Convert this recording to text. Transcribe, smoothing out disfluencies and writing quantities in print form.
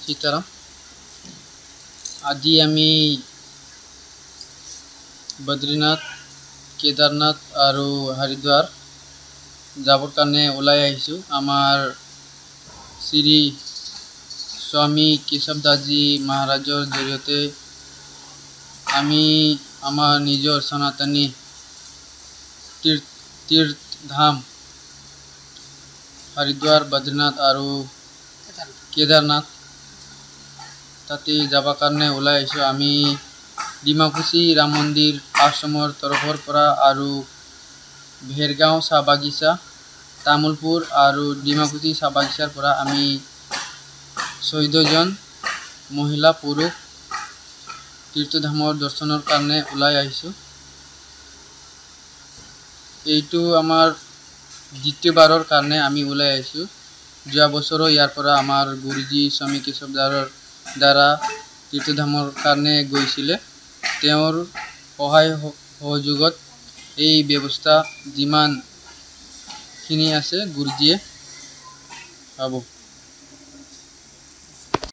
সীতাৰাম আজি আমি বদ্ৰীনাথ কেদাৰনাথ আৰু হৰিদ্বাৰ যাবৰ কাৰণে ওলাই আহিছোঁ। আমাৰ শ্ৰী স্বামী কেশৱ দাসজী মহাৰাজৰ জৰিয়তে আমি আমাৰ নিজৰ সনাতনী তীৰ্থধাম হৰিদ্বাৰ বদ্ৰীনাথ আৰু কেদাৰনাথ তাতে যাবৰ কাৰণে ওলাই আহিছোঁ। আমি ডিমাকুছী ৰাম মন্দিৰ আশ্ৰমৰ তৰফৰ পৰা আৰু ভেৰগাঁও চাহ বাগিচা তামোলপুৰ আৰু ডিমাকুছী চাহ বাগিচাৰ পৰা আমি 14 জন মহিলা পুৰুষ তীৰ্থধামৰ দৰ্শনৰ কাৰণে ওলাই আহিছোঁ। এইটো আমাৰ দ্বিতীয়বাৰৰ কাৰণে আমি ওলাই আহিছোঁ। যোৱা বছৰো ইয়াৰ পৰা আমাৰ গুৰুজী স্বামী কেশৱ দাসৰ দ্বাৰা তীৰ্থধামৰ কাৰণে গৈছিলে। তেওঁৰ সহায় সহযোগত এই ব্যৱস্থা যিমানখিনি আছে গুৰুজীয়ে পাব।